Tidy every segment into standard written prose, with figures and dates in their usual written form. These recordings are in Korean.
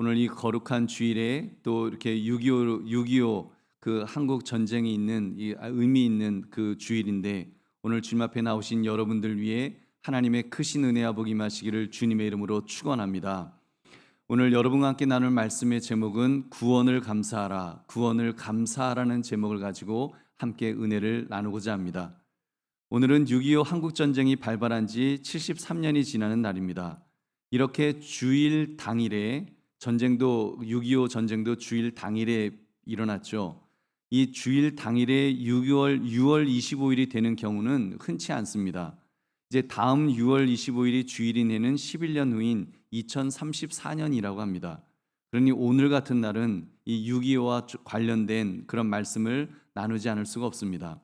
오늘 이 거룩한 주일에 또 이렇게 6.25 그 한국 전쟁이 있는 이 의미 있는 그 주일인데, 오늘 주님 앞에 나오신 여러분들 위해 하나님의 크신 은혜와 복이 임하시기를 주님의 이름으로 축원합니다. 오늘 여러분과 함께 나눌 말씀의 제목은 구원을 감사하라, 구원을 감사하라는 제목을 가지고 함께 은혜를 나누고자 합니다. 오늘은 6.25 한국 전쟁이 발발한 지 73년이 지나는 날입니다. 이렇게 주일 당일에 6.25 전쟁도 주일 당일에 일어났죠. 이 주일 당일에 6월 25일이 되는 경우는 흔치 않습니다. 이제 다음 6월 25일이 주일이 되는 11년 후인 2034년이라고 합니다. 그러니 오늘 같은 날은 이 6.25와 관련된 그런 말씀을 나누지 않을 수가 없습니다.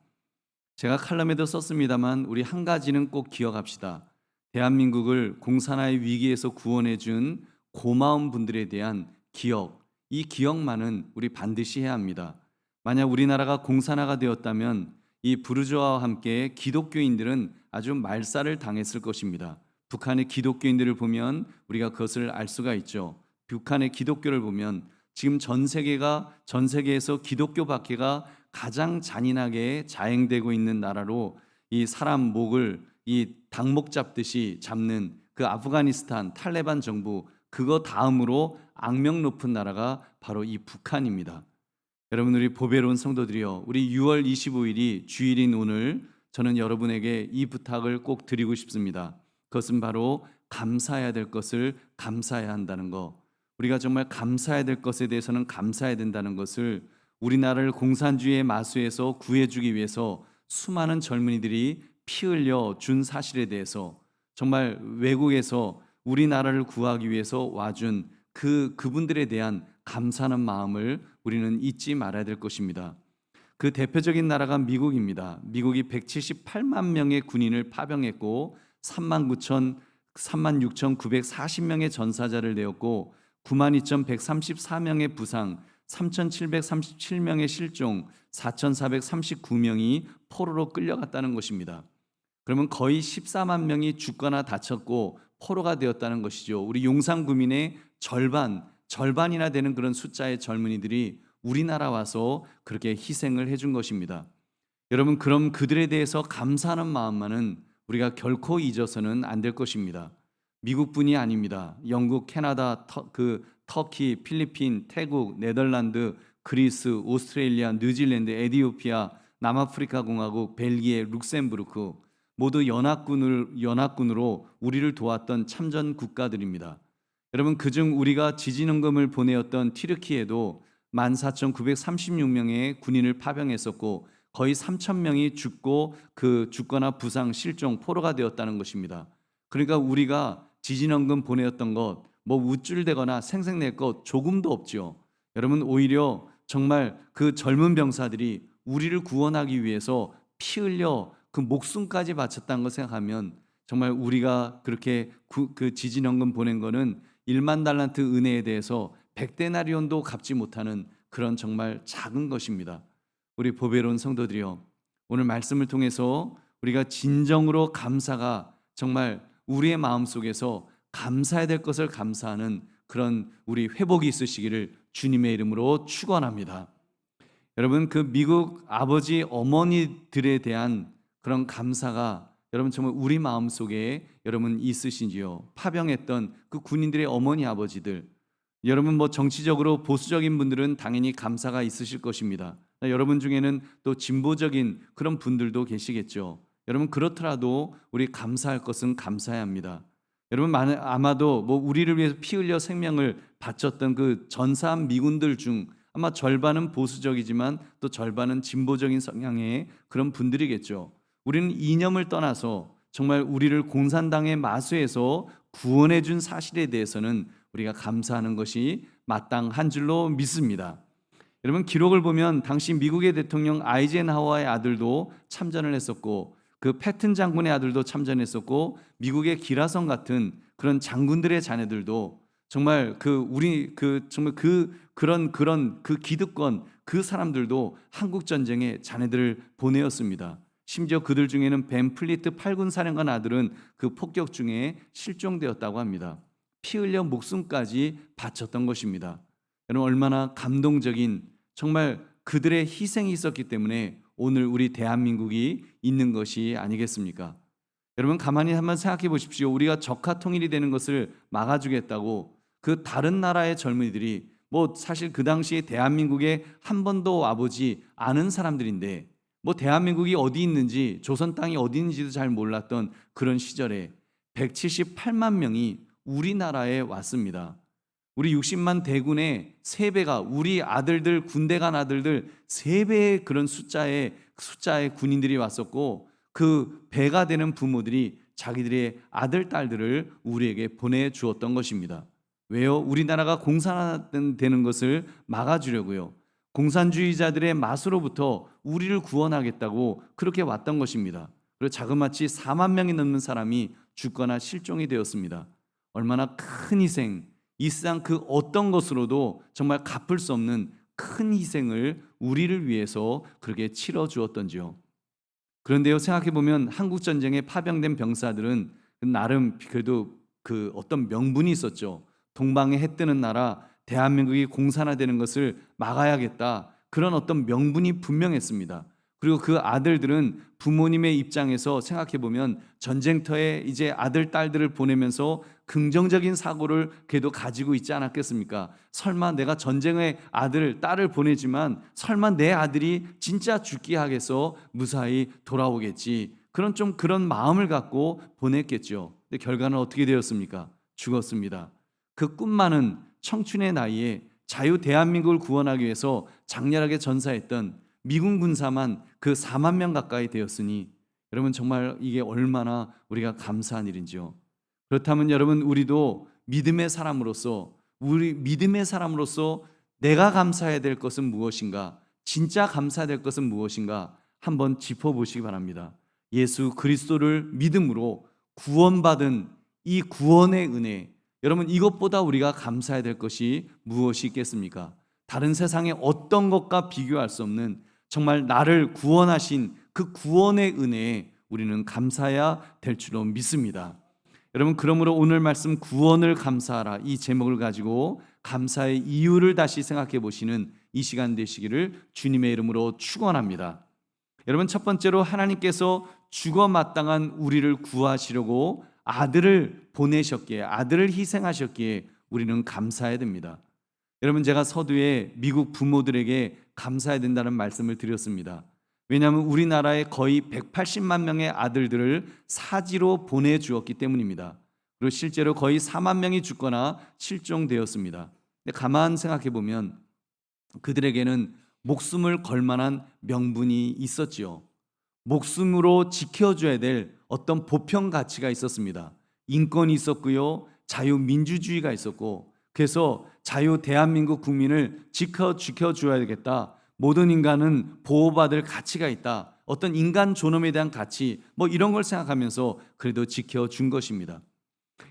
제가 칼럼에도 썼습니다만 우리 한 가지는 꼭 기억합시다. 대한민국을 공산화의 위기에서 구원해 준 고마운 분들에 대한 기억, 이 기억만은 우리 반드시 해야 합니다. 만약 우리나라가 공산화가 되었다면 이 부르주아와 함께 기독교인들은 아주 말살을 당했을 것입니다. 북한의 기독교인들을 보면 우리가 그것을 알 수가 있죠. 북한의 기독교를 보면 지금 전 세계에서 기독교 박해가 가장 잔인하게 자행되고 있는 나라로, 이 사람 목을 이 닭목 잡듯이 잡는 그 아프가니스탄 탈레반 정부, 그거 다음으로 악명 높은 나라가 바로 이 북한입니다. 여러분, 우리 보배로운 성도들이여, 우리 6월 25일이 주일인 오늘 저는 여러분에게 이 부탁을 꼭 드리고 싶습니다. 그것은 바로 감사해야 될 것을 감사해야 한다는 것, 우리가 정말 감사해야 될 것에 대해서는 감사해야 된다는 것을, 우리나라를 공산주의의 마수에서 구해주기 위해서 수많은 젊은이들이 피 흘려 준 사실에 대해서, 정말 외국에서 우리나라를 구하기 위해서 와준 그분들에 대한 감사하는 마음을 우리는 잊지 말아야 될 것입니다. 그 대표적인 나라가 미국입니다. 미국이 178만 명의 군인을 파병했고 36,940명의 전사자를 내었고 92,134명의 부상, 3,737명의 실종, 4,439명이 포로로 끌려갔다는 것입니다. 그러면 거의 14만 명이 죽거나 다쳤고 포로가 되었다는 것이죠. 우리 용산구민의 절반이나 되는 그런 숫자의 젊은이들이 우리나라 와서 그렇게 희생을 해준 것입니다. 여러분, 그럼 그들에 대해서 감사하는 마음만은 우리가 결코 잊어서는 안 될 것입니다. 미국뿐이 아닙니다. 영국, 캐나다, 터키, 필리핀, 태국, 네덜란드, 그리스, 오스트레일리아, 뉴질랜드, 에티오피아, 남아프리카 공화국, 벨기에, 룩셈부르크 모두 연합군으로 우리를 도왔던 참전 국가들입니다. 여러분, 그중 우리가 지진헌금을 보내었던 튀르키예도 14,936명의 군인을 파병했었고 거의 3,000명이 죽거나 부상, 실종, 포로가 되었다는 것입니다. 그러니까 우리가 지진헌금 보내었던 것, 뭐 우쭐대거나 생색낼 것 조금도 없죠. 여러분, 오히려 정말 그 젊은 병사들이 우리를 구원하기 위해서 피 흘려 그 목숨까지 바쳤다는 걸 생각하면 정말 우리가 그렇게 그 지진헌금 보낸 거는 1만 달란트 은혜에 대해서 100데나리온도 갚지 못하는 그런 정말 작은 것입니다. 우리 보배로운 성도들이여, 오늘 말씀을 통해서 우리가 진정으로 감사가 정말 우리의 마음속에서 감사해야 될 것을 감사하는 그런 우리 회복이 있으시기를 주님의 이름으로 축원합니다. 여러분, 그 미국 아버지 어머니들에 대한 그런 감사가 여러분 정말 우리 마음속에 여러분 있으신지요? 파병했던 그 군인들의 어머니 아버지들, 여러분 뭐 정치적으로 보수적인 분들은 당연히 감사가 있으실 것입니다. 여러분 중에는 또 진보적인 그런 분들도 계시겠죠. 여러분, 그렇더라도 우리 감사할 것은 감사해야 합니다. 여러분, 아마도 뭐 우리를 위해서 피 흘려 생명을 바쳤던 그 전사한 미군들 중 아마 절반은 보수적이지만 또 절반은 진보적인 성향의 그런 분들이겠죠. 우리는 이념을 떠나서 정말 우리를 공산당의 마수에서 구원해 준 사실에 대해서는 우리가 감사하는 것이 마땅한 줄로 믿습니다. 여러분, 기록을 보면 당시 미국의 대통령 아이젠하워의 아들도 참전을 했었고 그 패튼 장군의 아들도 참전했었고 미국의 기라성 같은 그런 장군들의 자녀들도 정말 그런 기득권 그 사람들도 한국 전쟁에 자녀들을 보내었습니다. 심지어 그들 중에는 벤 플리트 8군 사령관 아들은 그 폭격 중에 실종되었다고 합니다. 피 흘려 목숨까지 바쳤던 것입니다. 여러분, 얼마나 감동적인, 정말 그들의 희생이 있었기 때문에 오늘 우리 대한민국이 있는 것이 아니겠습니까? 여러분, 가만히 한번 생각해 보십시오. 우리가 적화 통일이 되는 것을 막아주겠다고 그 다른 나라의 젊은이들이, 사실 그 당시에 대한민국에 한 번도 와보지 않은 사람들인데, 대한민국이 어디 있는지, 조선 땅이 어디 있는지도 잘 몰랐던 그런 시절에 178만 명이 우리나라에 왔습니다. 우리 60만 대군의 3배가, 우리 아들들, 군대 간 아들들 3배의 그런 숫자의 군인들이 왔었고, 그 배가 되는 부모들이 자기들의 아들, 딸들을 우리에게 보내주었던 것입니다. 왜요? 우리나라가 공산화되는 것을 막아주려고요. 공산주의자들의 맛으로부터 우리를 구원하겠다고 그렇게 왔던 것입니다. 그리고 자그마치 4만 명이 넘는 사람이 죽거나 실종이 되었습니다. 얼마나 큰 희생, 이 세상 그 어떤 것으로도 정말 갚을 수 없는 큰 희생을 우리를 위해서 그렇게 치러 주었던지요. 그런데요, 생각해 보면 한국 전쟁에 파병된 병사들은 나름 그래도 그 어떤 명분이 있었죠. 동방에 해 뜨는 나라 대한민국이 공산화되는 것을 막아야겠다, 그런 어떤 명분이 분명했습니다. 그리고 그 아들들은 부모님의 입장에서 생각해 보면 전쟁터에 이제 아들, 딸들을 보내면서 긍정적인 사고를 그래도 가지고 있지 않았겠습니까? 설마 내가 전쟁에 아들, 딸을 보내지만 설마 내 아들이 진짜 죽게 하겠어 무사히 돌아오겠지, 그런 마음을 갖고 보냈겠죠. 근데 결과는 어떻게 되었습니까? 죽었습니다. 그 꿈 많은 청춘의 나이에 자유 대한민국을 구원하기 위해서 장렬하게 전사했던 미군 군사만 그 4만 명 가까이 되었으니, 여러분 정말 이게 얼마나 우리가 감사한 일인지요. 그렇다면 여러분, 우리도 믿음의 사람으로서 내가 감사해야 될 것은 무엇인가, 진짜 감사해야 될 것은 무엇인가 한번 짚어보시기 바랍니다. 예수 그리스도를 믿음으로 구원받은 이 구원의 은혜, 여러분 이것보다 우리가 감사해야 될 것이 무엇이 있겠습니까? 다른 세상의 어떤 것과 비교할 수 없는 정말 나를 구원하신 그 구원의 은혜에 우리는 감사해야 될 줄로 믿습니다. 여러분, 그러므로 오늘 말씀 구원을 감사하라, 이 제목을 가지고 감사의 이유를 다시 생각해 보시는 이 시간 되시기를 주님의 이름으로 축원합니다. 여러분, 첫 번째로 하나님께서 죽어 마땅한 우리를 구하시려고 아들을 보내셨기에, 아들을 희생하셨기에 우리는 감사해야 됩니다. 여러분, 제가 서두에 미국 부모들에게 감사해야 된다는 말씀을 드렸습니다. 왜냐하면 우리나라에 거의 180만 명의 아들들을 사지로 보내주었기 때문입니다. 그리고 실제로 거의 4만 명이 죽거나 실종되었습니다. 근데 가만 생각해 보면 그들에게는 목숨을 걸 만한 명분이 있었지요. 목숨으로 지켜줘야 될 어떤 보편 가치가 있었습니다. 인권이 있었고요, 자유민주주의가 있었고, 그래서 자유 대한민국 국민을 지켜줘야 되겠다, 모든 인간은 보호받을 가치가 있다, 어떤 인간 존엄에 대한 가치, 이런 걸 생각하면서 그래도 지켜준 것입니다.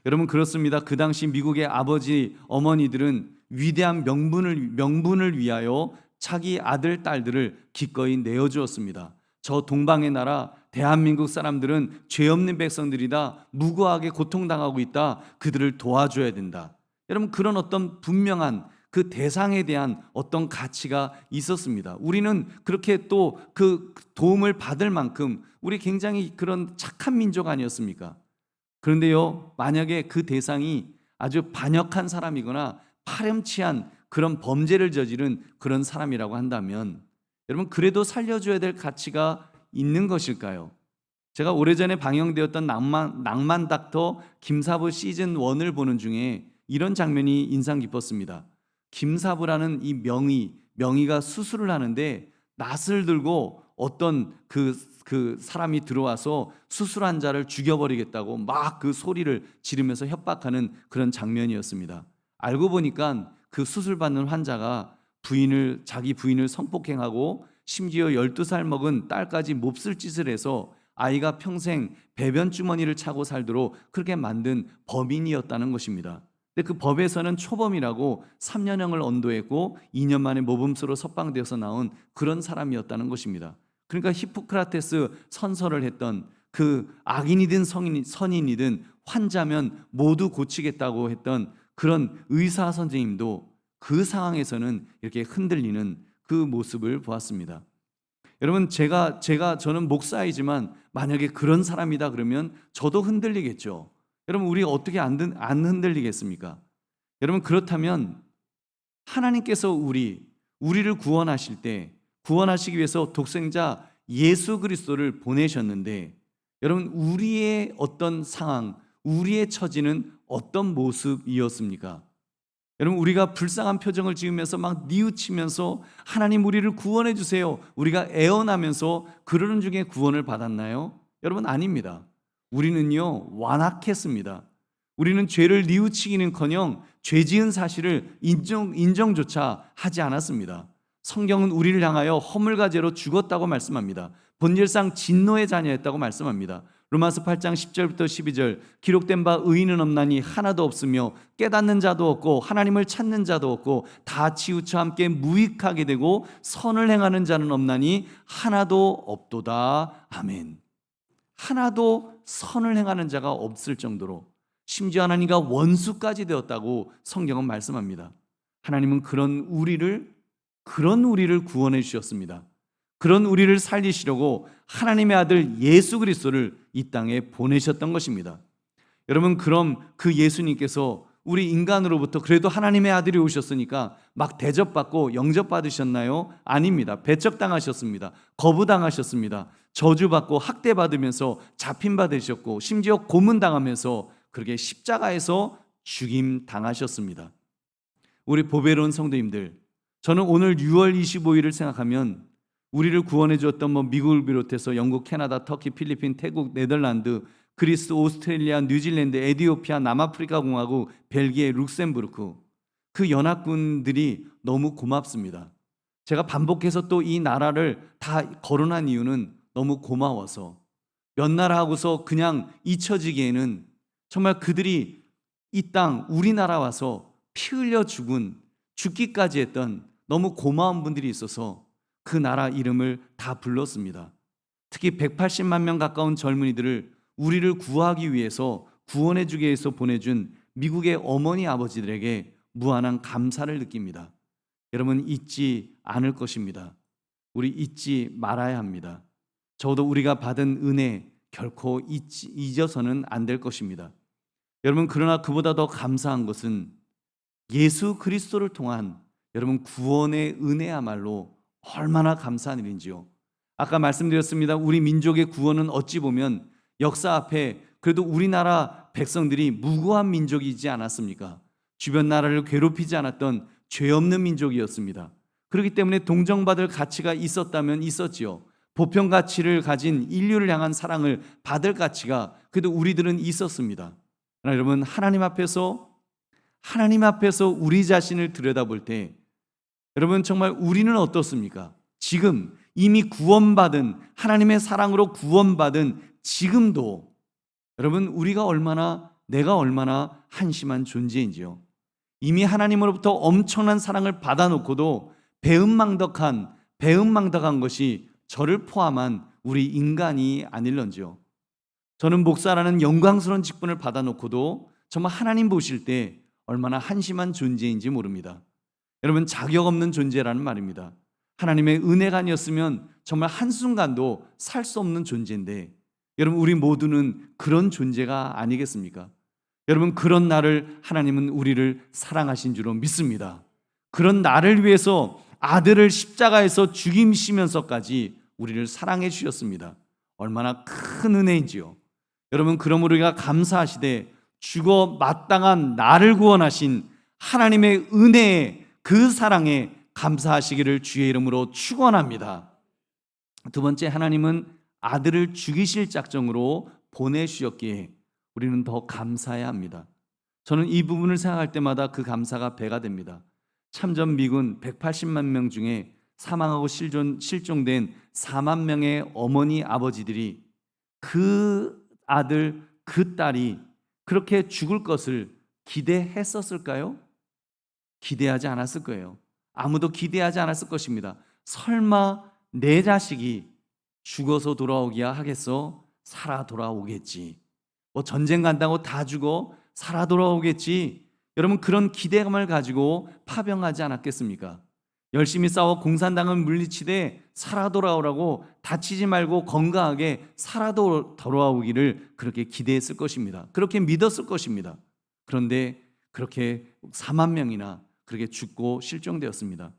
여러분, 그렇습니다. 그 당시 미국의 아버지 어머니들은 위대한 명분을 위하여 자기 아들, 딸들을 기꺼이 내어주었습니다. 저 동방의 나라 대한민국 사람들은 죄 없는 백성들이다, 무고하게 고통당하고 있다, 그들을 도와줘야 된다. 여러분, 그런 어떤 분명한 그 대상에 대한 어떤 가치가 있었습니다. 우리는 그렇게 또 그 도움을 받을 만큼 우리 굉장히 그런 착한 민족 아니었습니까? 그런데요, 만약에 그 대상이 아주 반역한 사람이거나 파렴치한 그런 범죄를 저지른 그런 사람이라고 한다면, 여러분 그래도 살려줘야 될 가치가 있는 것일까요? 제가 오래전에 방영되었던 낭만 닥터 김사부 시즌 1을 보는 중에 이런 장면이 인상 깊었습니다. 김사부라는 이 명의가 수술을 하는데 낫을 들고 어떤 그 사람이 들어와서 수술한 자를 죽여버리겠다고 막 그 소리를 지르면서 협박하는 그런 장면이었습니다. 알고 보니까 그 수술받는 환자가 자기 부인을 성폭행하고 심지어 12살 먹은 딸까지 몹쓸 짓을 해서 아이가 평생 배변 주머니를 차고 살도록 그렇게 만든 범인이었다는 것입니다. 근데 그 법에서는 초범이라고 3년형을 언도했고 2년 만에 모범수로 석방되어서 나온 그런 사람이었다는 것입니다. 그러니까 히포크라테스 선서를 했던 그 악인이든 선인이든 환자면 모두 고치겠다고 했던 그런 의사 선생님도 그 상황에서는 이렇게 흔들리는 그 모습을 보았습니다. 여러분, 저는 목사이지만 만약에 그런 사람이다 그러면 저도 흔들리겠죠. 여러분, 우리 어떻게 안 흔들리겠습니까? 여러분, 그렇다면 하나님께서 우리를 구원하실 때, 구원하시기 위해서 독생자 예수 그리스도를 보내셨는데, 여러분, 우리의 어떤 상황, 우리의 처지는 어떤 모습이었습니까? 여러분, 우리가 불쌍한 표정을 지으면서 막 뉘우치면서 하나님 우리를 구원해 주세요, 우리가 애원하면서 그러는 중에 구원을 받았나요? 여러분, 아닙니다. 우리는요, 완악했습니다. 우리는 죄를 뉘우치기는커녕 죄 지은 사실을 인정조차 하지 않았습니다. 성경은 우리를 향하여 허물과 죄로 죽었다고 말씀합니다. 본질상 진노의 자녀였다고 말씀합니다. 로마서 8장 10절부터 12절, 기록된 바 의인은 없나니 하나도 없으며 깨닫는 자도 없고 하나님을 찾는 자도 없고 다 치우쳐 함께 무익하게 되고 선을 행하는 자는 없나니 하나도 없도다. 아멘. 하나도 선을 행하는 자가 없을 정도로, 심지어 하나님과 원수까지 되었다고 성경은 말씀합니다. 하나님은 그런 우리를 구원해 주셨습니다. 그런 우리를 살리시려고 하나님의 아들 예수 그리스도를 이 땅에 보내셨던 것입니다. 여러분, 그럼 그 예수님께서 우리 인간으로부터 그래도 하나님의 아들이 오셨으니까 막 대접받고 영접받으셨나요? 아닙니다. 배척당하셨습니다. 거부당하셨습니다. 저주받고 학대받으면서 잡힘받으셨고 심지어 고문당하면서 그렇게 십자가에서 죽임당하셨습니다. 우리 보배로운 성도님들, 저는 오늘 6월 25일을 생각하면 우리를 구원해 주었던 미국을 비롯해서 영국, 캐나다, 터키, 필리핀, 태국, 네덜란드, 그리스, 오스트레일리아, 뉴질랜드, 에티오피아, 남아프리카 공화국, 벨기에, 룩셈부르크, 그 연합군들이 너무 고맙습니다. 제가 반복해서 또 이 나라를 다 거론한 이유는 너무 고마워서, 몇 나라 하고서 그냥 잊혀지기에는 정말 그들이 이 땅 우리나라 와서 피 흘려 죽기까지 했던 너무 고마운 분들이 있어서 그 나라 이름을 다 불렀습니다. 특히 180만 명 가까운 젊은이들을 우리를 구하기 위해서, 구원해 주기 위해서 보내준 미국의 어머니 아버지들에게 무한한 감사를 느낍니다. 여러분, 잊지 않을 것입니다. 우리 잊지 말아야 합니다. 적어도 우리가 받은 은혜 결코 잊어서는 안 될 것입니다. 여러분, 그러나 그보다 더 감사한 것은 예수 그리스도를 통한 여러분 구원의 은혜야말로 얼마나 감사한 일인지요. 아까 말씀드렸습니다. 우리 민족의 구원은 어찌 보면 역사 앞에 그래도 우리나라 백성들이 무고한 민족이지 않았습니까? 주변 나라를 괴롭히지 않았던 죄 없는 민족이었습니다. 그렇기 때문에 동정받을 가치가 있었다면 있었지요. 보편 가치를 가진 인류를 향한 사랑을 받을 가치가 그래도 우리들은 있었습니다. 그러나 여러분, 하나님 앞에서 우리 자신을 들여다볼 때 여러분, 정말 우리는 어떻습니까? 지금 이미 구원받은, 하나님의 사랑으로 구원받은 지금도 여러분, 내가 얼마나 한심한 존재인지요. 이미 하나님으로부터 엄청난 사랑을 받아놓고도 배은망덕한 것이 저를 포함한 우리 인간이 아닐런지요. 저는 목사라는 영광스러운 직분을 받아놓고도 정말 하나님 보실 때 얼마나 한심한 존재인지 모릅니다. 여러분, 자격 없는 존재라는 말입니다. 하나님의 은혜가 아니었으면 정말 한순간도 살 수 없는 존재인데, 여러분, 우리 모두는 그런 존재가 아니겠습니까? 여러분, 그런 나를 하나님은 우리를 사랑하신 줄로 믿습니다. 그런 나를 위해서 아들을 십자가에서 죽이시면서까지 우리를 사랑해 주셨습니다. 얼마나 큰 은혜인지요. 여러분, 그러므로 우리가 감사하시되 죽어 마땅한 나를 구원하신 하나님의 은혜에, 그 사랑에 감사하시기를 주의 이름으로 축원합니다. 두 번째, 하나님은 아들을 죽이실 작정으로 보내주셨기에 우리는 더 감사해야 합니다. 저는 이 부분을 생각할 때마다 그 감사가 배가 됩니다. 참전 미군 180만 명 중에 사망하고 실종된 4만 명의 어머니 아버지들이 그 아들, 그 딸이 그렇게 죽을 것을 기대했었을까요? 기대하지 않았을 거예요. 아무도 기대하지 않았을 것입니다. 설마 내 자식이 죽어서 돌아오기야 하겠어? 살아 돌아오겠지. 뭐 전쟁 간다고 다 죽어 살아 돌아오겠지. 여러분 그런 기대감을 가지고 파병하지 않았겠습니까? 열심히 싸워 공산당은 물리치되 살아 돌아오라고 다치지 말고 건강하게 살아 돌아오기를 그렇게 기대했을 것입니다. 그렇게 믿었을 것입니다. 그런데 그렇게 4만 명이나 그렇게 죽고 실종되었습니다.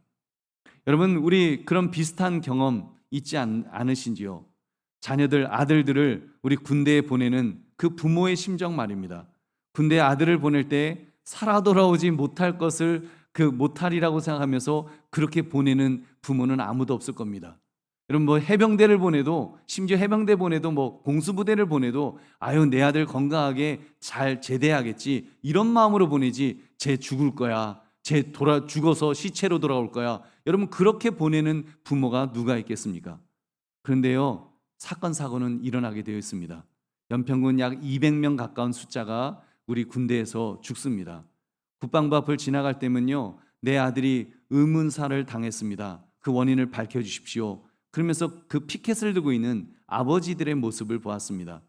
여러분 우리 그런 비슷한 경험 있지 않으신지요? 자녀들 아들들을 우리 군대에 보내는 그 부모의 심정 말입니다. 군대에 아들을 보낼 때 살아 돌아오지 못할 것을 못하리라고 생각하면서 그렇게 보내는 부모는 아무도 없을 겁니다. 여러분 뭐 해병대를 보내도, 심지어 해병대 보내도, 뭐 공수부대를 보내도 아유 내 아들 건강하게 잘 제대하겠지 이런 마음으로 보내지 쟤 죽을 거야, 쟤 죽어서 시체로 돌아올 거야, 여러분 그렇게 보내는 부모가 누가 있겠습니까? 그런데요 사건 사고는 일어나게 되어 있습니다. 연평균 약 200명 가까운 숫자가 우리 군대에서 죽습니다. 국방부 앞을 지나갈 때면요 내 아들이 의문사를 당했습니다, 그 원인을 밝혀주십시오 그러면서 그 피켓을 들고 있는 아버지들의 모습을 보았습니다.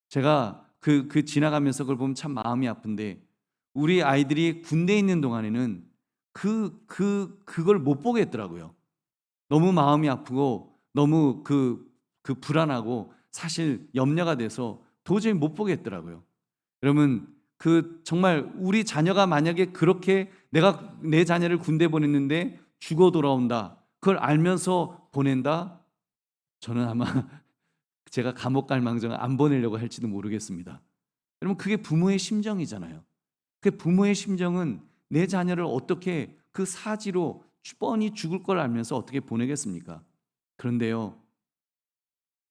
제가 지나가면서 그걸 보면 참 마음이 아픈데 우리 아이들이 군대에 있는 동안에는 그걸 못 보겠더라고요. 너무 마음이 아프고 너무 불안하고 사실 염려가 돼서 도저히 못 보겠더라고요. 여러분 정말 우리 자녀가 만약에 그렇게 내가 내 자녀를 군대 보냈는데 죽어 돌아온다 그걸 알면서 보낸다? 저는 아마 제가 감옥 갈 망정 안 보내려고 할지도 모르겠습니다. 여러분 그게 부모의 심정이잖아요. 그 부모의 심정은 내 자녀를 어떻게 그 사지로 뻔히 죽을 걸 알면서 어떻게 보내겠습니까? 그런데요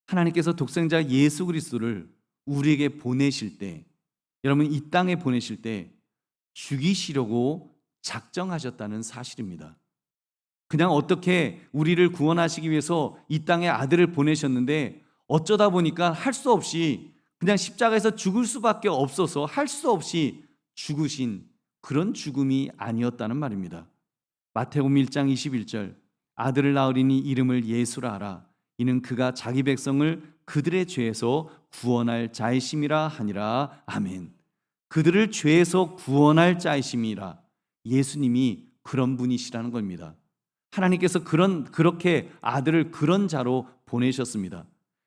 하나님께서 독생자 예수 그리스도를 우리에게 보내실 때, 여러분 이 땅에 보내실 때 죽이시려고 작정하셨다는 사실입니다. 그냥 어떻게 우리를 구원하시기 위해서 이 땅에 아들을 보내셨는데 어쩌다 보니까 할 수 없이 그냥 십자가에서 죽을 수밖에 없어서 할 수 없이 죽으신 그런 죽음이 아니었다는 말입니다. 마태복음 1장 21절 아들을 낳으리니 이름을 예수라 하라 이는 그가 자기 백성을 그들의 죄에서 구원할 자이심이라 하니라. 아멘. 그들을 죄에서 구원할 자이심이라. 예수님이 그런 분이시라는 겁니다. 하나님께서 그렇게 아들을 그런 자로 보내셨습니다.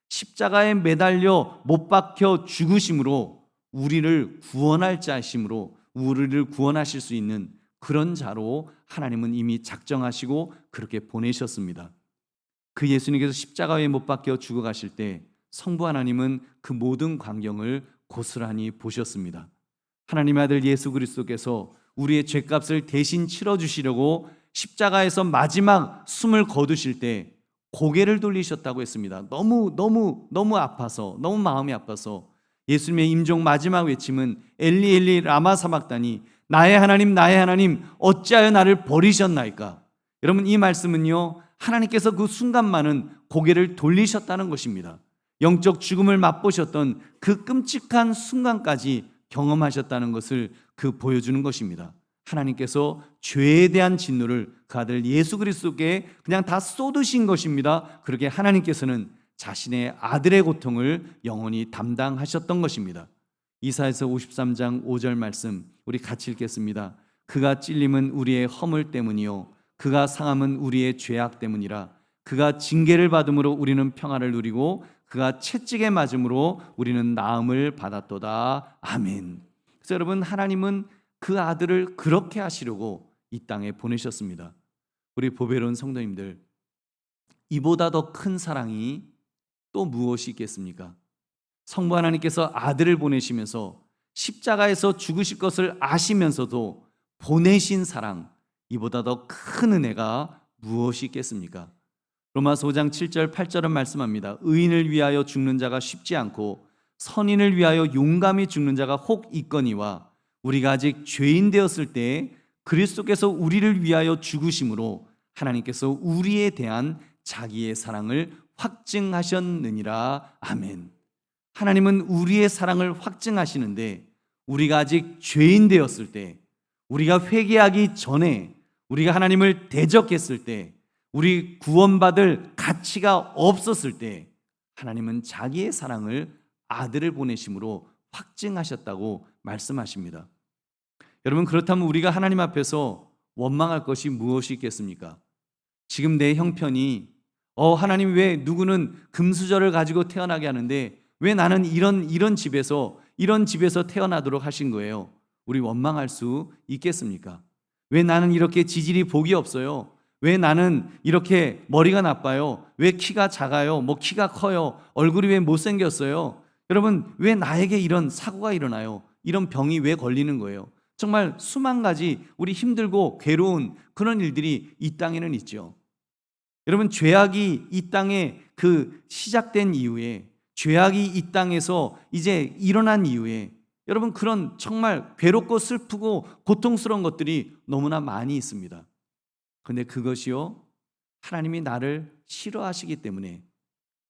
십자가에 매달려 못 박혀 죽으심으로 우리를 구원할 자이심으로 우리를 구원하실 수 있는 그런 자로 하나님은 이미 작정하시고 그렇게 보내셨습니다. 그 예수님께서 십자가에 못 박혀 죽어가실 때 성부 하나님은 그 모든 광경을 고스란히 보셨습니다. 하나님의 아들 예수 그리스도께서 우리의 죄값을 대신 치러주시려고 십자가에서 마지막 숨을 거두실 때 고개를 돌리셨다고 했습니다. 너무 아파서, 너무 마음이 아파서 예수님의 임종 마지막 외침은 엘리 엘리 라마 사박다니 나의 하나님 어찌하여 나를 버리셨나이까. 여러분 이 말씀은요 하나님께서 그 순간만은 고개를 돌리셨다는 것입니다. 영적 죽음을 맛보셨던 그 끔찍한 순간까지 경험하셨다는 것을 보여주는 것입니다. 하나님께서 죄에 대한 진노를 그 아들 예수 그리스도께 그냥 다 쏟으신 것입니다. 그렇게 하나님께서는 자신의 아들의 고통을 영원히 담당하셨던 것입니다. 이사야서 53장 5절 말씀 우리 같이 읽겠습니다. 그가 찔림은 우리의 허물 때문이요 그가 상함은 우리의 죄악 때문이라. 그가 징계를 받음으로 우리는 평화를 누리고 그가 채찍에 맞음으로 우리는 나음을 받았도다. 아멘. 그래서 여러분 하나님은 그 아들을 그렇게 하시려고 이 땅에 보내셨습니다. 우리 보배로운 성도님들, 이보다 더 큰 사랑이 또 무엇이 있겠습니까? 성부 하나님께서 아들을 보내시면서 십자가에서 죽으실 것을 아시면서도 보내신 사랑, 이보다 더 큰 은혜가 무엇이 있겠습니까? 로마서 5장 7절 8절은 말씀합니다. 의인을 위하여 죽는 자가 쉽지 않고 선인을 위하여 용감히 죽는 자가 혹 있거니와 우리가 아직 죄인 되었을 때 그리스도께서 우리를 위하여 죽으심으로 하나님께서 우리에 대한 자기의 사랑을 확증하셨느니라. 아멘. 하나님은 우리의 사랑을 확증하시는데 우리가 아직 죄인 되었을 때, 우리가 회개하기 전에, 우리가 하나님을 대적했을 때, 우리 구원받을 가치가 없었을 때 하나님은 자기의 사랑을 아들을 보내심으로 확증하셨다고 말씀하십니다. 여러분, 그렇다면 우리가 하나님 앞에서 원망할 것이 무엇이 있겠습니까? 지금 내 형편이 하나님, 왜 누구는 금수저를 가지고 태어나게 하는데 왜 나는 이런 집에서 태어나도록 하신 거예요? 우리 원망할 수 있겠습니까? 왜 나는 이렇게 지질이 복이 없어요? 왜 나는 이렇게 머리가 나빠요? 왜 키가 작아요? 키가 커요? 얼굴이 왜 못생겼어요? 여러분, 왜 나에게 이런 사고가 일어나요? 이런 병이 왜 걸리는 거예요? 정말 수만 가지 우리 힘들고 괴로운 그런 일들이 이 땅에는 있죠. 여러분, 죄악이 이 땅에 시작된 이후에, 죄악이 이 땅에서 이제 일어난 이후에 여러분, 그런 정말 괴롭고 슬프고 고통스러운 것들이 너무나 많이 있습니다. 그런데 그것이요, 하나님이 나를 싫어하시기 때문에,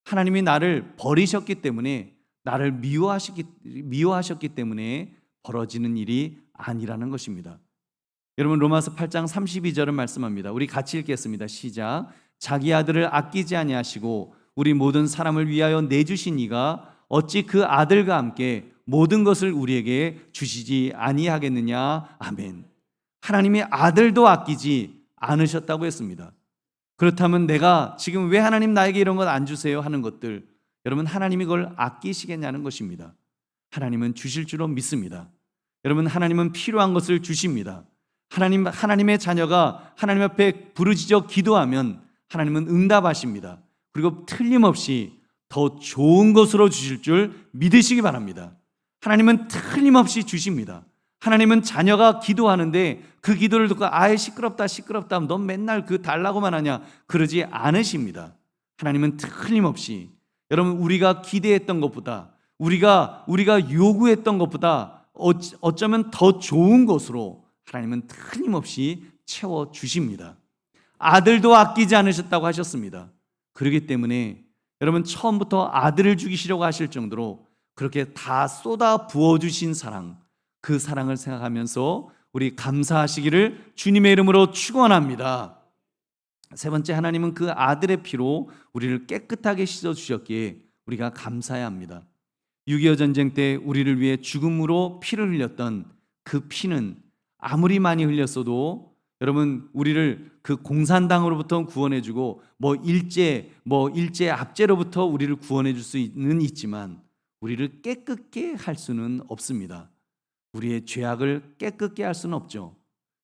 하나님이 나를 버리셨기 때문에, 나를 미워하셨기 때문에 벌어지는 일이 아니라는 것입니다. 여러분, 로마서 8장 32절은 말씀합니다. 우리 같이 읽겠습니다. 시작. 자기 아들을 아끼지 아니하시고 우리 모든 사람을 위하여 내주신 이가 어찌 그 아들과 함께 모든 것을 우리에게 주시지 아니하겠느냐. 아멘. 하나님이 아들도 아끼지 않으셨다고 했습니다. 그렇다면 내가 지금 왜 하나님 나에게 이런 것 안 주세요 하는 것들, 여러분, 하나님이 그걸 아끼시겠냐는 것입니다. 하나님은 주실 줄로 믿습니다. 여러분, 하나님은 필요한 것을 주십니다. 하나님의 자녀가 하나님 앞에 부르짖어 기도하면 하나님은 응답하십니다. 그리고 틀림없이 더 좋은 것으로 주실 줄 믿으시기 바랍니다. 하나님은 틀림없이 주십니다. 하나님은 자녀가 기도하는데 그 기도를 듣고 시끄럽다 하면 넌 맨날 달라고만 하냐, 그러지 않으십니다. 하나님은 틀림없이, 여러분, 우리가 기대했던 것보다, 우리가 요구했던 것보다 어쩌면 더 좋은 것으로 하나님은 틀림없이 채워주십니다. 아들도 아끼지 않으셨다고 하셨습니다. 그렇기 때문에 여러분, 처음부터 아들을 죽이시려고 하실 정도로 그렇게 다 쏟아 부어주신 사랑, 그 사랑을 생각하면서 우리 감사하시기를 주님의 이름으로 축원합니다. 세 번째, 하나님은 그 아들의 피로 우리를 깨끗하게 씻어주셨기에 우리가 감사해야 합니다. 6.25 전쟁 때 우리를 위해 죽음으로 피를 흘렸던 그 피는 아무리 많이 흘렸어도 여러분, 우리를 그 공산당으로부터 구원해주고 일제 압제로부터 우리를 구원해줄 수는 있지만 우리를 깨끗게 할 수는 없습니다. 우리의 죄악을 깨끗게 할 수는 없죠.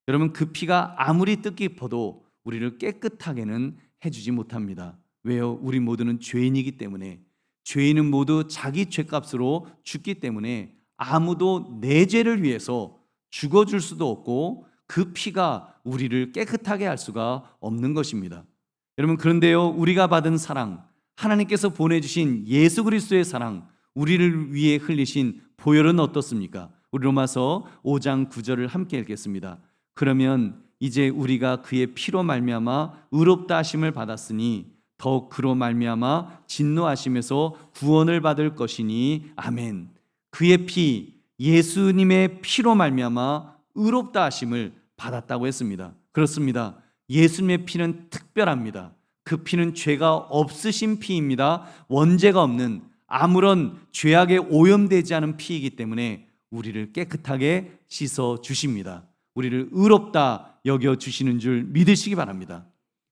여러분, 그 피가 아무리 뜻깊어도 우리를 깨끗하게는 해주지 못합니다. 왜요? 우리 모두는 죄인이기 때문에, 죄인은 모두 자기 죄값으로 죽기 때문에 아무도 내 죄를 위해서 죽어줄 수도 없고 그 피가 우리를 깨끗하게 할 수가 없는 것입니다. 여러분, 그런데요, 우리가 받은 사랑, 하나님께서 보내주신 예수 그리스도의 사랑, 우리를 위해 흘리신 보혈은 어떻습니까? 우리 로마서 5장 9절을 함께 읽겠습니다. 그러면 이제 우리가 그의 피로 말미암아 의롭다 하심을 받았으니 더욱 그로 말미암아 진노하심에서 구원을 받을 것이니 아멘. 그의 피, 예수님의 피로 말미암아 의롭다 하심을 받았다고 했습니다. 그렇습니다. 예수님의 피는 특별합니다. 그 피는 죄가 없으신 피입니다. 원죄가 없는, 아무런 죄악에 오염되지 않은 피이기 때문에 우리를 깨끗하게 씻어 주십니다. 우리를 의롭다 여겨 주시는 줄 믿으시기 바랍니다.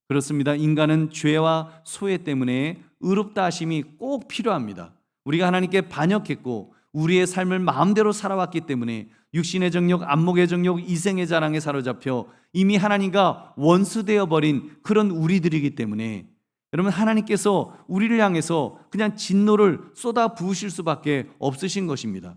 그렇습니다. 인간은 죄와 소외 때문에 의롭다 하심이 꼭 필요합니다. 우리가 하나님께 반역했고 우리의 삶을 마음대로 살아왔기 때문에 육신의 정욕, 안목의 정욕, 이생의 자랑에 사로잡혀 이미 하나님과 원수되어 버린 그런 우리들이기 때문에 여러분, 하나님께서 우리를 향해서 그냥 진노를 쏟아 부으실 수밖에 없으신 것입니다.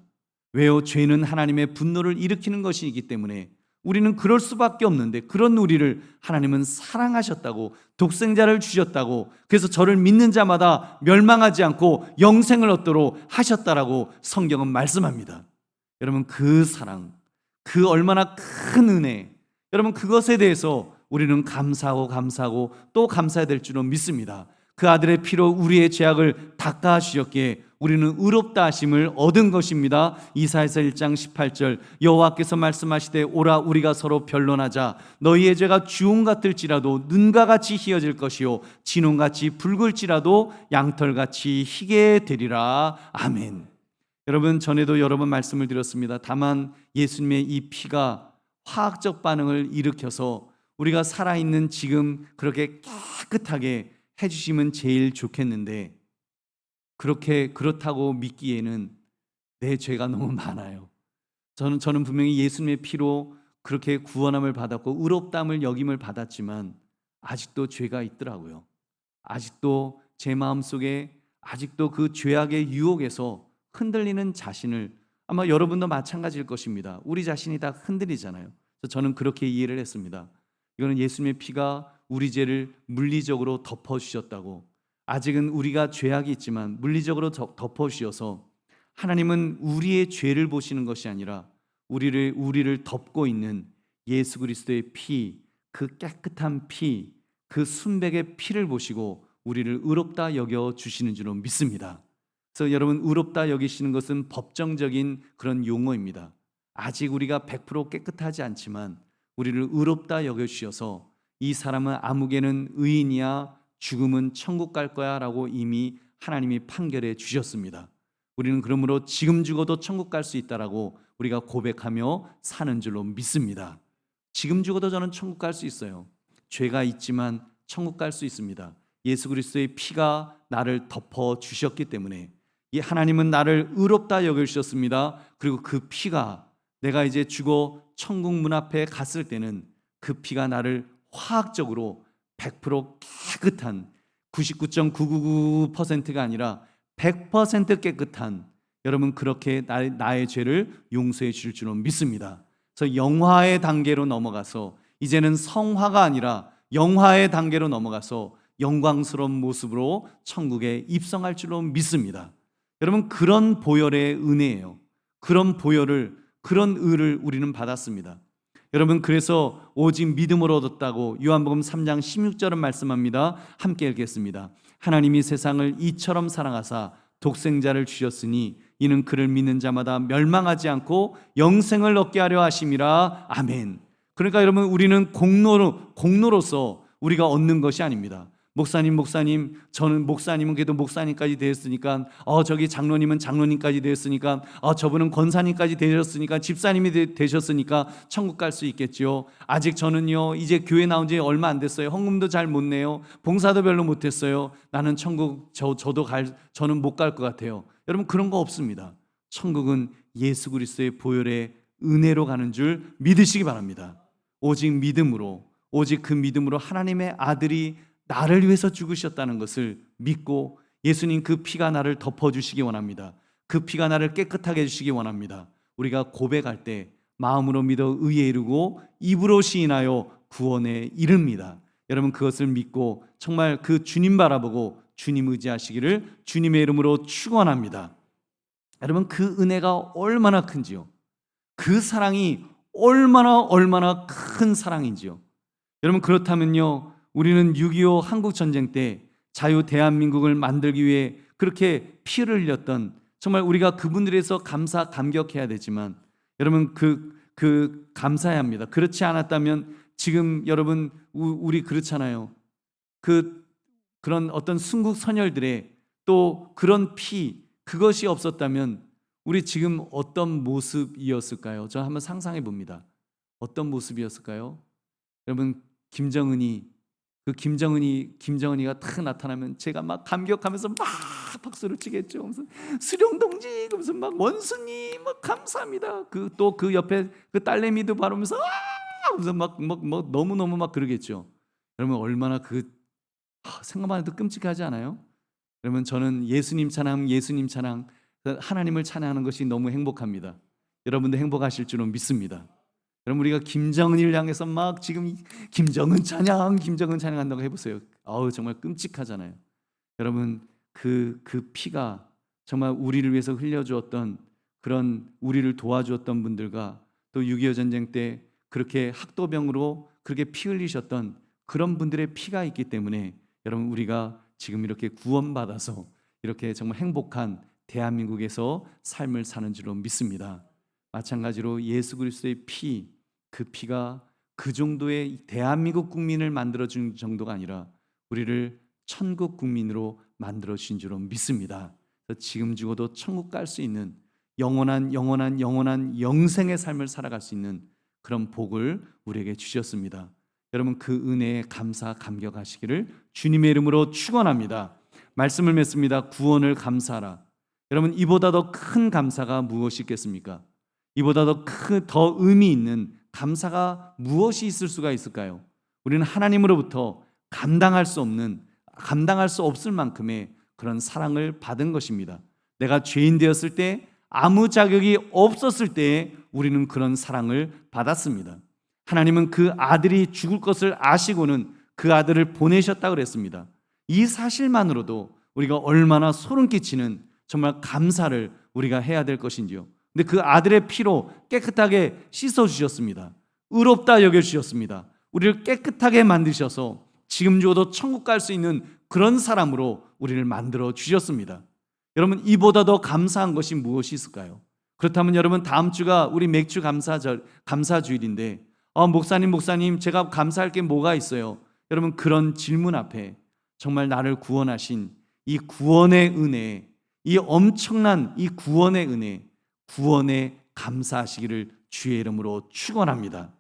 왜요? 죄는 하나님의 분노를 일으키는 것이기 때문에 우리는 그럴 수밖에 없는데, 그런 우리를 하나님은 사랑하셨다고, 독생자를 주셨다고, 그래서 저를 믿는 자마다 멸망하지 않고 영생을 얻도록 하셨다라고 성경은 말씀합니다. 여러분, 그 사랑, 그 얼마나 큰 은혜, 여러분, 그것에 대해서 우리는 감사하고 또 감사해야 될 줄은 믿습니다. 그 아들의 피로 우리의 죄악을 닦아 주셨기에 우리는 의롭다 하심을 얻은 것입니다. 이사야서 1장 18절, 여호와께서 말씀하시되 오라 우리가 서로 변론하자. 너희의 죄가 주홍 같을지라도 눈과 같이 희어질 것이요 진홍같이 붉을지라도 양털같이 희게 되리라. 아멘. 여러분, 전에도 여러 번 말씀을 드렸습니다. 다만 예수님의 이 피가 화학적 반응을 일으켜서 우리가 살아있는 지금 그렇게 깨끗하게 해주시면 제일 좋겠는데, 그렇다고 믿기에는 내 죄가 너무 많아요. 저는 분명히 예수님의 피로 그렇게 구원함을 받았고 의롭다함을 여김을 받았지만 아직도 죄가 있더라고요. 아직도 제 마음속에 아직도 그 죄악의 유혹에서 흔들리는 자신을, 아마 여러분도 마찬가지일 것입니다. 우리 자신이 다 흔들리잖아요. 그래서 저는 그렇게 이해를 했습니다. 이거는 예수님의 피가 우리 죄를 물리적으로 덮어주셨다고, 아직은 우리가 죄악이 있지만 물리적으로 덮어주셔서 하나님은 우리의 죄를 보시는 것이 아니라 우리를 덮고 있는 예수 그리스도의 피, 그 깨끗한 피, 그 순백의 피를 보시고 우리를 의롭다 여겨 주시는 줄로 믿습니다. 그래서 여러분, 의롭다 여기시는 것은 법정적인 그런 용어입니다. 아직 우리가 100% 깨끗하지 않지만 우리를 의롭다 여겨 주셔서 이 사람은 아무개는 의인이야, 죽음은 천국 갈 거야 라고 이미 하나님이 판결해 주셨습니다. 우리는 그러므로 지금 죽어도 천국 갈 수 있다라고 우리가 고백하며 사는 줄로 믿습니다. 지금 죽어도 저는 천국 갈 수 있어요. 죄가 있지만 천국 갈 수 있습니다. 예수 그리스도의 피가 나를 덮어 주셨기 때문에, 이 하나님은 나를 의롭다 여겨 주셨습니다. 그리고 그 피가, 내가 이제 죽어 천국 문 앞에 갔을 때는 그 피가 나를 화학적으로 100% 깨끗한, 99.999%가 아니라 100% 깨끗한, 여러분 그렇게 나의 죄를 용서해 주실 줄로 믿습니다. 그래서 영화의 단계로 넘어가서 이제는 성화가 아니라 영화의 단계로 넘어가서 영광스러운 모습으로 천국에 입성할 줄로 믿습니다. 여러분, 그런 보혈의 은혜예요. 그런 보혈을, 그런 의를 우리는 받았습니다. 여러분, 그래서 오직 믿음으로 얻었다고 요한복음 3장 16절은 말씀합니다. 함께 읽겠습니다. 하나님이 세상을 이처럼 사랑하사 독생자를 주셨으니 이는 그를 믿는 자마다 멸망하지 않고 영생을 얻게 하려 하심이라. 아멘. 그러니까 여러분, 우리는 공로로서 우리가 얻는 것이 아닙니다. 목사님, 저는 목사님은 그래도 목사님까지 되었으니까, 저기 장로님은 장로님까지 되었으니까, 저분은 권사님까지 되셨으니까, 집사님이 되셨으니까 천국 갈 수 있겠죠. 아직 저는요, 이제 교회 나온 지 얼마 안 됐어요. 헌금도 잘 못 내요. 봉사도 별로 못 했어요. 나는 천국 저는 못 갈 것 같아요. 여러분, 그런 거 없습니다. 천국은 예수 그리스도의 보혈의 은혜로 가는 줄 믿으시기 바랍니다. 오직 믿음으로, 오직 그 믿음으로 하나님의 아들이 나를 위해서 죽으셨다는 것을 믿고, 예수님 그 피가 나를 덮어주시기 원합니다. 그 피가 나를 깨끗하게 해주시기 원합니다. 우리가 고백할 때 마음으로 믿어 의에 이르고 입으로 시인하여 구원에 이릅니다. 여러분, 그것을 믿고 정말 그 주님 바라보고 주님 의지하시기를 주님의 이름으로 축원합니다. 여러분, 그 은혜가 얼마나 큰지요, 그 사랑이 얼마나 큰 사랑인지요. 여러분, 그렇다면요, 우리는 6.25 한국전쟁 때 자유 대한민국을 만들기 위해 그렇게 피를 흘렸던, 정말 우리가 그분들에서 감격해야 되지만, 여러분 그 감사해야 합니다. 그렇지 않았다면 지금 여러분 우리 그렇잖아요. 그런 어떤 순국 선열들의 또 그런 피, 그것이 없었다면 우리 지금 어떤 모습이었을까요? 저 한번 상상해 봅니다. 어떤 모습이었을까요? 여러분, 김정은이가 딱 나타나면 제가 막 감격하면서 막 박수를 치겠죠. 무슨 수령동지, 무슨 막 원수님, 막 감사합니다. 또 그 옆에 그 딸내미도 바르면서 무슨 막 너무너무 막 그러겠죠. 여러분, 얼마나 생각만 해도 끔찍하지 않아요? 여러분, 저는 예수님 찬양, 하나님을 찬양하는 것이 너무 행복합니다. 여러분도 행복하실 줄은 믿습니다. 여러분, 우리가 김정은을 향해서 막 지금 김정은 찬양 한다고 해보세요. 정말 끔찍하잖아요. 여러분, 그 피가 정말 우리를 위해서 흘려주었던, 그런 우리를 도와주었던 분들과 또 6.25 전쟁 때 그렇게 학도병으로 그렇게 피 흘리셨던 그런 분들의 피가 있기 때문에 여러분, 우리가 지금 이렇게 구원받아서 이렇게 정말 행복한 대한민국에서 삶을 사는 줄로 믿습니다. 마찬가지로 예수 그리스도의 피, 그 피가 그 정도의 대한민국 국민을 만들어준 정도가 아니라 우리를 천국 국민으로 만들어주신 줄로 믿습니다. 지금 죽어도 천국 갈 수 있는, 영원한 영생의 삶을 살아갈 수 있는 그런 복을 우리에게 주셨습니다. 여러분, 그 은혜에 감사 감격하시기를 주님의 이름으로 축원합니다. 말씀을 맺습니다. 구원을 감사하라. 여러분, 이보다 더 큰 감사가 무엇이 있겠습니까? 이보다 더 의미 있는 감사가 무엇이 있을 수가 있을까요? 우리는 하나님으로부터 감당할 수 없을 만큼의 그런 사랑을 받은 것입니다. 내가 죄인 되었을 때, 아무 자격이 없었을 때에 우리는 그런 사랑을 받았습니다. 하나님은 그 아들이 죽을 것을 아시고는 그 아들을 보내셨다고 그랬습니다. 이 사실만으로도 우리가 얼마나 소름 끼치는 정말 감사를 우리가 해야 될 것인지요. 근데 그 아들의 피로 깨끗하게 씻어주셨습니다. 의롭다 여겨주셨습니다. 우리를 깨끗하게 만드셔서 지금 죽어도 천국 갈 수 있는 그런 사람으로 우리를 만들어 주셨습니다. 여러분, 이보다 더 감사한 것이 무엇이 있을까요? 그렇다면 여러분, 다음 주가 우리 맥주 감사주일인데 목사님 제가 감사할 게 뭐가 있어요? 여러분, 그런 질문 앞에 정말 나를 구원하신 이 구원의 은혜, 이 엄청난 이 구원의 은혜, 구원에 감사하시기를 주의 이름으로 축원합니다.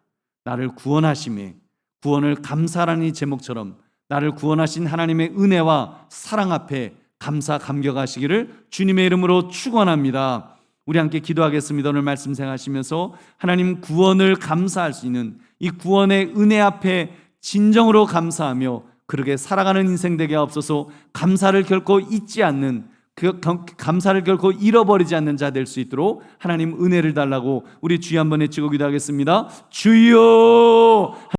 나를 구원하심에, 구원을 감사라는 이 제목처럼 나를 구원하신 하나님의 은혜와 사랑 앞에 감사 감격하시기를 주님의 이름으로 축원합니다. 우리 함께 기도하겠습니다. 오늘 말씀 생각하시면서 하나님 구원을 감사할 수 있는 이 구원의 은혜 앞에 진정으로 감사하며 그렇게 살아가는 인생 되게 하옵소서. 감사를 결코 잊지 않는, 그 감사를 결코 잃어버리지 않는 자 될 수 있도록 하나님 은혜를 달라고 우리 주여 한번 외치고 기도하겠습니다. 주여.